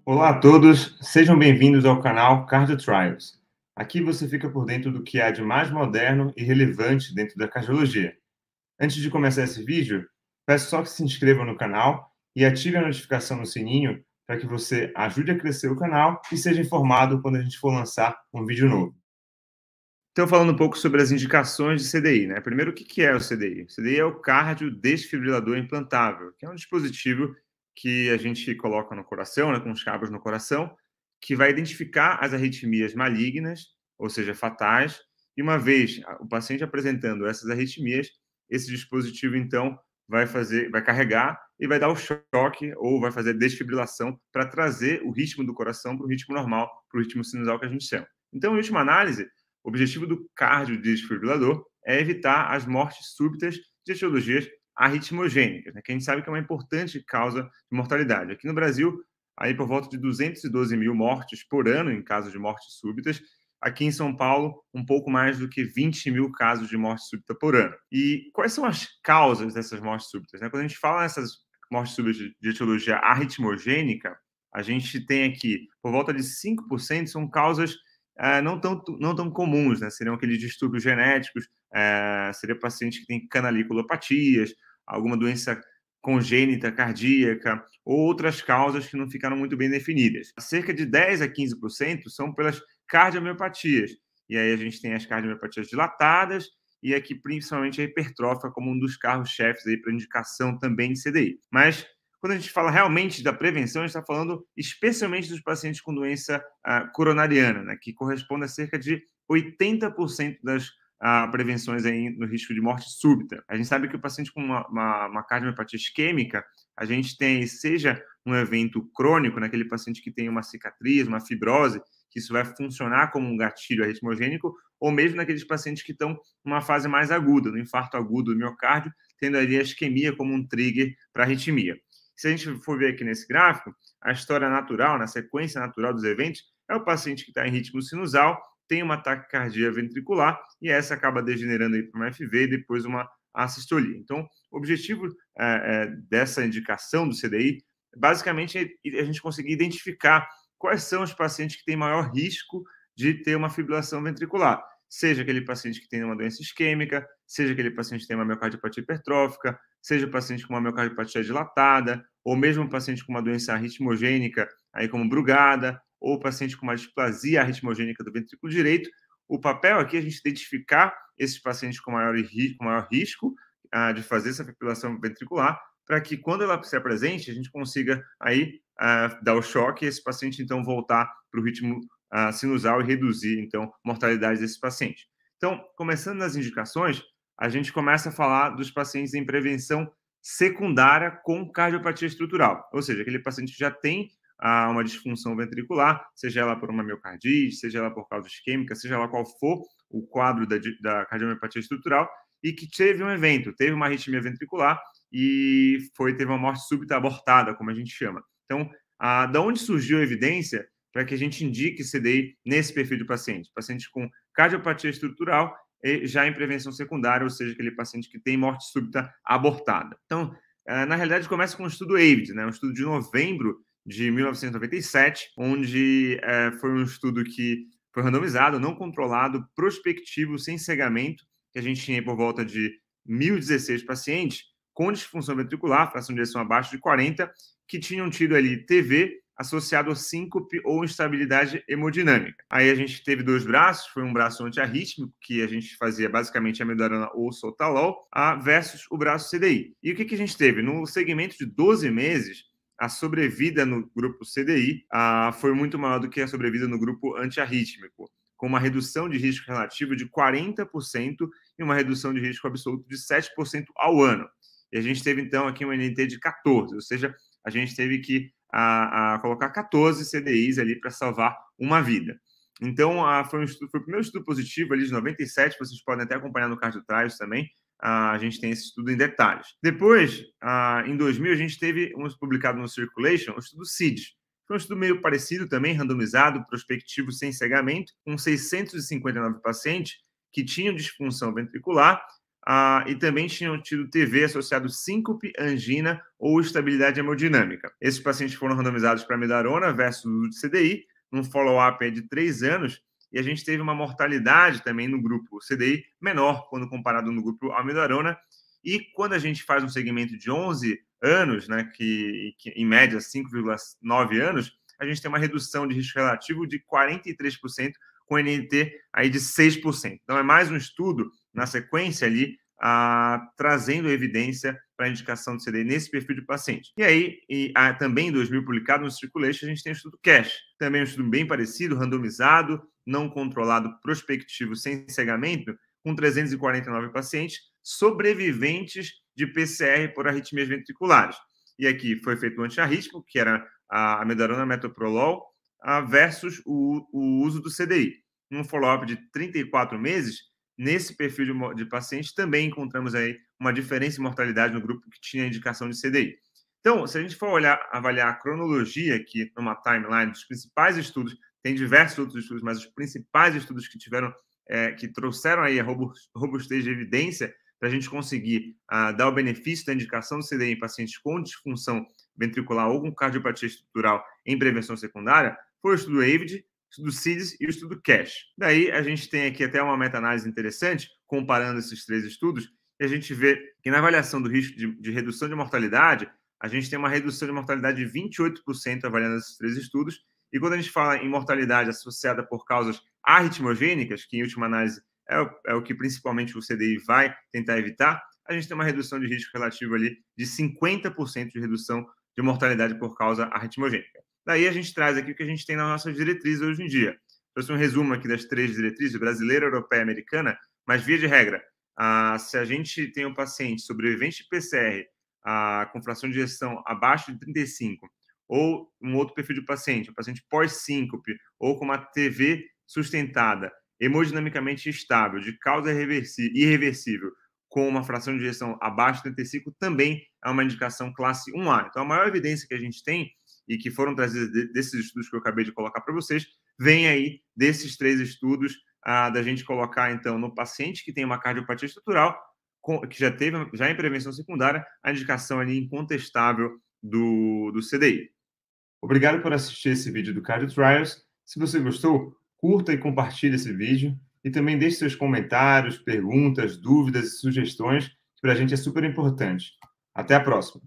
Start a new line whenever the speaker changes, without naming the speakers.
Olá a todos, sejam bem-vindos ao canal Cardio Trials. Aqui você fica por dentro do que há de mais moderno e relevante dentro da cardiologia. Antes de começar esse vídeo, peço só que se inscreva no canal e ative a notificação no sininho para que você ajude a crescer o canal e seja informado quando a gente for lançar um vídeo novo. Então, falando um pouco sobre as indicações de CDI, né? Primeiro, o que é o CDI? O CDI é o cardiodesfibrilador implantável, que é um dispositivo que a gente coloca no coração, né, com os cabos no coração, que vai identificar as arritmias malignas, ou seja, fatais, e uma vez o paciente apresentando essas arritmias, esse dispositivo, então, vai carregar e vai dar o choque ou vai fazer a desfibrilação para trazer o ritmo do coração para o ritmo normal, para o ritmo sinusal que a gente chama. Então, em última análise, o objetivo do cardiodesfibrilador é evitar as mortes súbitas de etiologias arritmogênicas, né, que a gente sabe que é uma importante causa de mortalidade. Aqui no Brasil, aí por volta de 212 mil mortes por ano em casos de mortes súbitas. Aqui em São Paulo, um pouco mais do que 20 mil casos de morte súbita por ano. E quais são as causas dessas mortes súbitas, né? Quando a gente fala nessas mortes súbitas de etiologia arritmogênica, a gente tem aqui, por volta de 5%, são causas não tão comuns, né? Seriam aqueles distúrbios genéticos, seria paciente que tem canaliculopatias, alguma doença congênita cardíaca, ou outras causas que não ficaram muito bem definidas. Cerca de 10 a 15% são pelas cardiomiopatias. E aí a gente tem as cardiomiopatias dilatadas e aqui principalmente a hipertrófica como um dos carros-chefes aí para indicação também de CDI. Mas quando a gente fala realmente da prevenção, a gente está falando especialmente dos pacientes com doença coronariana, né, que corresponde a cerca de 80% das prevenções aí no risco de morte súbita. A gente sabe que o paciente com uma cardiomiopatia isquêmica, a gente tem, seja um evento crônico, naquele paciente que tem uma cicatriz, uma fibrose, que isso vai funcionar como um gatilho arritmogênico, ou mesmo naqueles pacientes que estão numa fase mais aguda, no infarto agudo do miocárdio, tendo ali a isquemia como um trigger para arritmia. Se a gente for ver aqui nesse gráfico, a história natural, na sequência natural dos eventos, é o paciente que está em ritmo sinusal, tem uma taquicardia ventricular e essa acaba degenerando para uma FV e depois uma assistolia. Então, o objetivo dessa indicação do CDI, basicamente, é a gente conseguir identificar quais são os pacientes que têm maior risco de ter uma fibrilação ventricular. Seja aquele paciente que tem uma doença isquêmica, seja aquele paciente que tem uma miocardiopatia hipertrófica, seja o paciente com uma miocardiopatia dilatada, ou mesmo um paciente com uma doença arritmogênica, aí como Brugada, ou o paciente com uma displasia arritmogênica do ventrículo direito. O papel aqui é a gente identificar esses pacientes com maior risco de fazer essa fibrilação ventricular, para que quando ela se apresente, a gente consiga aí dar o choque e esse paciente então voltar para o ritmo sinusal e reduzir então a mortalidade desse paciente. Então, começando nas indicações, a gente começa a falar dos pacientes em prevenção secundária com cardiopatia estrutural, ou seja, aquele paciente que já tem uma disfunção ventricular, seja ela por uma miocardite, seja ela por causa isquêmica, seja ela qual for o quadro da cardiomiopatia estrutural, e que teve um evento, teve uma arritmia ventricular e teve uma morte súbita abortada, como a gente chama. Então, da onde surgiu a evidência para que a gente indique CDI nesse perfil de paciente? Paciente com cardiopatia estrutural e já em prevenção secundária, ou seja, aquele paciente que tem morte súbita abortada. Então, na realidade, começa com um estudo AVID, né? Um estudo de novembro de 1997, onde foi um estudo que foi randomizado, não controlado, prospectivo, sem cegamento, que a gente tinha por volta de 1.016 pacientes com disfunção ventricular, fração de ejeção abaixo de 40, que tinham tido ali TV associado a síncope ou instabilidade hemodinâmica. Aí a gente teve dois braços, foi um braço antiarrítmico, que a gente fazia basicamente amiodarona ou sotalol, versus o braço CDI. E o que a gente teve? No segmento de 12 meses, a sobrevida no grupo CDI foi muito maior do que a sobrevida no grupo antiarrítmico, com uma redução de risco relativo de 40% e uma redução de risco absoluto de 7% ao ano. E a gente teve, então, aqui um NNT de 14, ou seja, a gente teve que colocar 14 CDIs ali para salvar uma vida. Então, foi o primeiro estudo positivo ali de 97, vocês podem até acompanhar no Cardio Trials também, a gente tem esse estudo em detalhes. Depois, em 2000, a gente teve um publicado no Circulation, o estudo CID. Foi um estudo meio parecido também, randomizado, prospectivo, sem cegamento, com 659 pacientes que tinham disfunção ventricular, e também tinham tido TV associado síncope, angina ou estabilidade hemodinâmica. Esses pacientes foram randomizados para amiodarona versus uso de CDI, num follow-up de 3 anos, e a gente teve uma mortalidade também no grupo CDI menor quando comparado no grupo amiodarona. E quando a gente faz um segmento de 11 anos, né, que em média 5,9 anos, a gente tem uma redução de risco relativo de 43%, com NNT aí de 6%. Então, é mais um estudo na sequência ali, trazendo evidência para a indicação do CDI nesse perfil de paciente. E aí, também em 2000, publicado no Circulation, a gente tem o estudo CASH, também um estudo bem parecido, randomizado, não controlado, prospectivo, sem cegamento, com 349 pacientes sobreviventes de PCR por arritmias ventriculares. E aqui foi feito o antiarrítmico, que era a amiodarona metoprolol, versus o uso do CDI. Num follow-up de 34 meses, nesse perfil de paciente, também encontramos aí uma diferença em mortalidade no grupo que tinha indicação de CDI. Então, se a gente for avaliar a cronologia aqui numa timeline dos principais estudos, tem diversos outros estudos, mas os principais estudos que que trouxeram aí a robustez de evidência para a gente conseguir dar o benefício da indicação do CDI em pacientes com disfunção ventricular ou com cardiopatia estrutural em prevenção secundária, foi o estudo AVID, o estudo CIDES e o estudo CASH. Daí, a gente tem aqui até uma meta-análise interessante, comparando esses 3 estudos, e a gente vê que na avaliação do risco de redução de mortalidade, a gente tem uma redução de mortalidade de 28% avaliando esses 3 estudos, e quando a gente fala em mortalidade associada por causas arritmogênicas, que em última análise é o que principalmente o CDI vai tentar evitar, a gente tem uma redução de risco relativo ali de 50% de redução de mortalidade por causa arritmogênica. Daí a gente traz aqui o que a gente tem nas nossas diretrizes hoje em dia. Trouxe um resumo aqui das 3 diretrizes, brasileira, europeia e americana, mas via de regra, se a gente tem um paciente sobrevivente de PCR com fração de ejeção abaixo de 35, ou um outro perfil de paciente, um paciente pós-síncope, ou com uma TV sustentada, hemodinamicamente estável, de causa irreversível, com uma fração de ejeção abaixo de 35, também é uma indicação classe 1A. Então, a maior evidência que a gente tem, e que foram trazidas desses estudos que eu acabei de colocar para vocês, vem aí desses 3 estudos, da gente colocar, então, no paciente que tem uma cardiopatia estrutural, que já em prevenção secundária, a indicação ali incontestável do CDI. Obrigado por assistir esse vídeo do Cardio Trials. Se você gostou, curta e compartilhe esse vídeo. E também deixe seus comentários, perguntas, dúvidas e sugestões, que para a gente é super importante. Até a próxima!